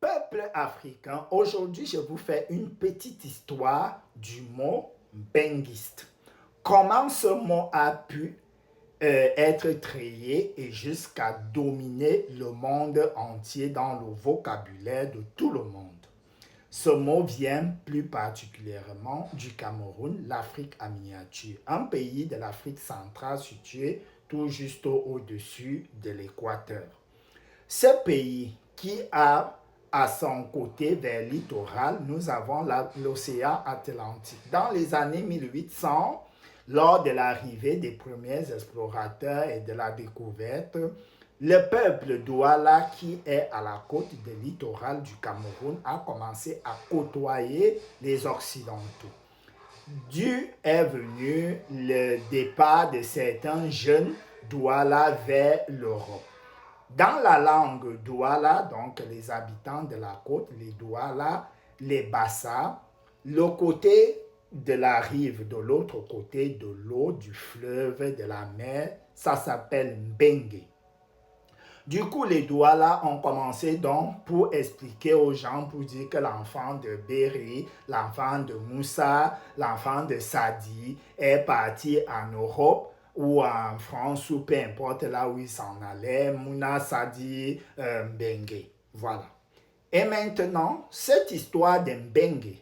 Peuple africain, aujourd'hui je vous fais une petite histoire du mot benguiste. Comment ce mot a pu être créé et jusqu'à dominer le monde entier dans le vocabulaire de tout le monde. Ce mot vient plus particulièrement du Cameroun, l'Afrique en miniature, un pays de l'Afrique centrale situé tout juste au-dessus de l'équateur. Ce pays qui a à son côté vers le littoral, nous avons l'océan Atlantique. Dans les années 1800, lors de l'arrivée des premiers explorateurs et de la découverte, le peuple Douala, qui est à la côte de littoral du Cameroun, a commencé à côtoyer les Occidentaux. D'où est venu le départ de certains jeunes Douala vers l'Europe. Dans la langue Douala, donc les habitants de la côte, les Douala, les Bassa, le côté de la rive, de l'autre côté de l'eau, du fleuve, de la mer, ça s'appelle Mbengue. Du coup, les Douala ont commencé donc pour expliquer aux gens, pour dire que l'enfant de Béry, l'enfant de Moussa, l'enfant de Sadi est parti en Europe ou en France ou peu importe là où il s'en allait, Mouna, Sadi, Mbengue. Voilà. Et maintenant, cette histoire de Mbengue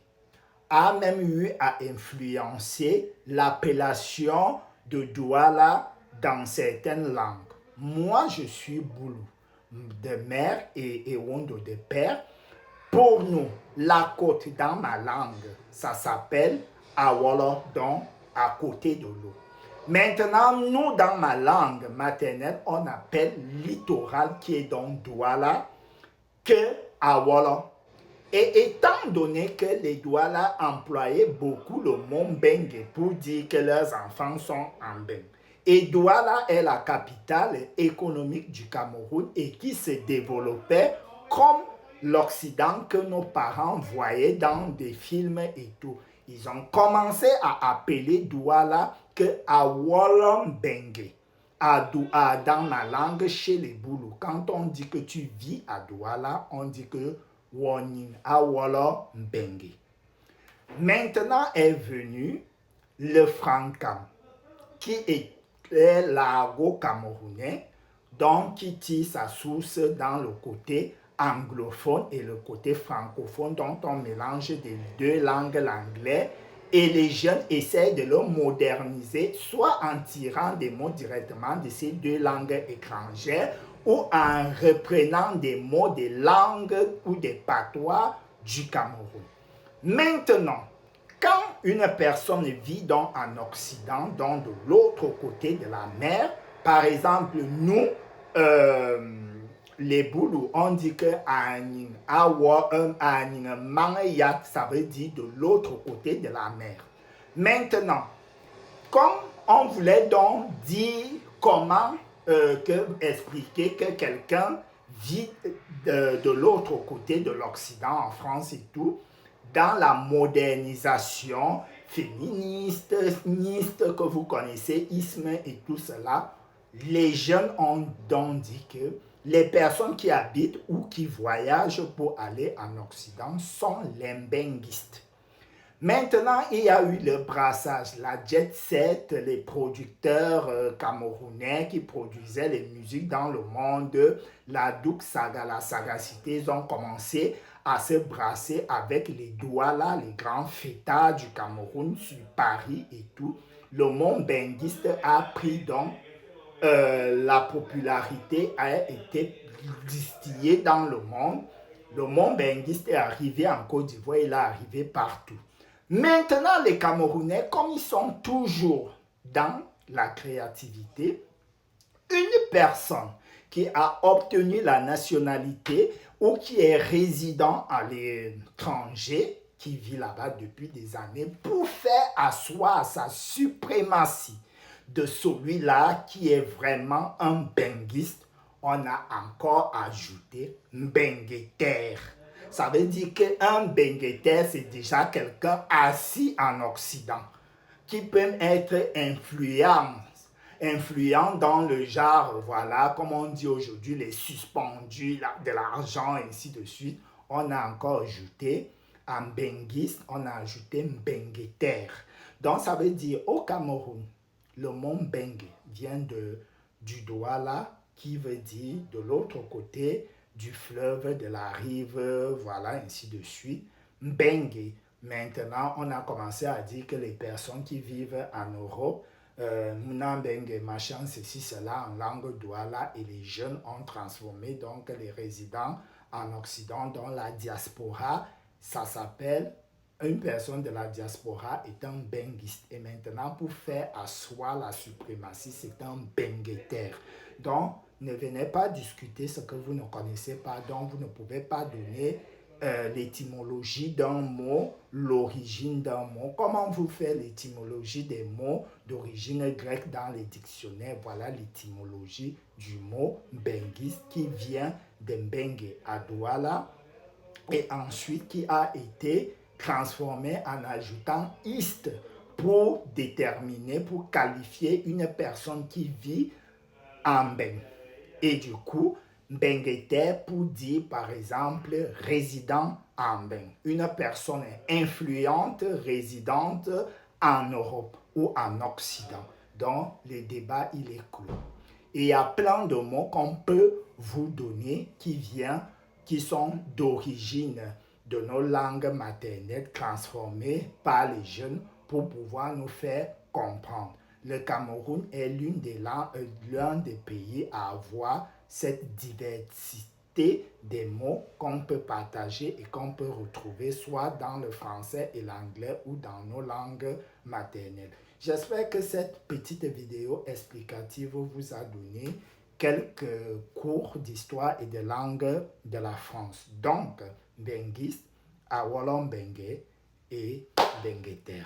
a même eu à influencer l'appellation de Douala dans certaines langues. Moi, je suis Boulou de mère et Ewondo de père. Pour nous, la côte dans ma langue, ça s'appelle Awolo, donc à côté de l'eau. Maintenant, nous, dans ma langue maternelle, on appelle littoral, qui est donc Douala, que Awolo. Et étant donné que les Douala employaient beaucoup le mot Mbengue pour dire que leurs enfants sont en Mbengue, et Douala est la capitale économique du Cameroun et qui se développait comme l'Occident que nos parents voyaient dans des films et tout. Ils ont commencé à appeler Douala que Awolo Mbengue. Dans ma langue, chez les Boulous, quand on dit que tu vis à Douala, on dit que Wonin Awolo Mbengue. Maintenant est venu le Frankam, qui est l'argot camerounais, donc qui tire sa source dans le côté anglophone et le côté francophone, dont on mélange des deux langues, l'anglais, et les jeunes essaient de le moderniser, soit en tirant des mots directement de ces deux langues étrangères, ou en reprenant des mots des langues ou des patois du Cameroun. Maintenant, quand une personne vit donc en Occident, donc de l'autre côté de la mer, par exemple, nous, les Boulous, on dit que ça veut dire de l'autre côté de la mer. Maintenant, comme on voulait donc dire comment expliquer que quelqu'un vit de l'autre côté de l'Occident, en France et tout, dans la modernisation féministe, que vous connaissez, isme et tout cela, les jeunes ont donc dit que les personnes qui habitent ou qui voyagent pour aller en Occident sont les mbenguistes. Maintenant, il y a eu le brassage, la jet set, les producteurs camerounais qui produisaient les musiques dans le monde, la Douk Saga, la Sagacité, ils ont commencé à se brasser avec les Douala, les grands fêtards du Cameroun sur Paris et tout. Le monde benguiste a pris donc la popularité, a été distillée dans le monde. Le monde benguiste est arrivé en Côte d'Ivoire, il est arrivé partout. Maintenant, les Camerounais, comme ils sont toujours dans la créativité, une personne qui a obtenu la nationalité ou qui est résident à l'étranger, qui vit là-bas depuis des années, pour faire asseoir sa suprématie de celui-là qui est vraiment un benguiste, on a encore ajouté benguetaire. Ça veut dire qu'un benguetaire, c'est déjà quelqu'un assis en Occident, qui peut être influent dans le genre, voilà, comme on dit aujourd'hui, les suspendus, de l'argent, ainsi de suite. on a encore ajouté en benguiste, on a ajouté mbengueter. Donc, ça veut dire au Cameroun, le mot bengue vient du Douala, qui veut dire de l'autre côté du fleuve, de la rive, voilà, ainsi de suite. Mbengue. Maintenant, on a commencé à dire que les personnes qui vivent en Europe, Mnambengue, machin, ceci, cela, en langue douala, et les jeunes ont transformé donc les résidents en Occident, dans la diaspora, ça s'appelle, une personne de la diaspora est un benguiste. Et maintenant, pour faire asseoir la suprématie, c'est un benguetaire. Donc, ne venez pas discuter ce que vous ne connaissez pas, donc vous ne pouvez pas donner l'étymologie d'un mot, l'origine d'un mot. Comment vous faites l'étymologie des mots d'origine grecque dans les dictionnaires? Voilà l'étymologie du mot benguiste qui vient de Mbengue à Douala et ensuite qui a été transformé en ajoutant ist pour déterminer, pour qualifier une personne qui vit en Mbeng. Et du coup, Mbeng était pour dire, par exemple, résident en Mbeng. Une personne influente, résidente en Europe ou en Occident. Donc, le débat, il est clos. Et il y a plein de mots qu'on peut vous donner qui sont d'origine de nos langues maternelles transformées par les jeunes pour pouvoir nous faire comprendre. Le Cameroun est l'un des pays à avoir cette diversité des mots qu'on peut partager et qu'on peut retrouver soit dans le français et l'anglais ou dans nos langues maternelles. J'espère que cette petite vidéo explicative vous a donné quelques cours d'histoire et de langue de la France. Donc, benguiste, awolon bengue et bengueter.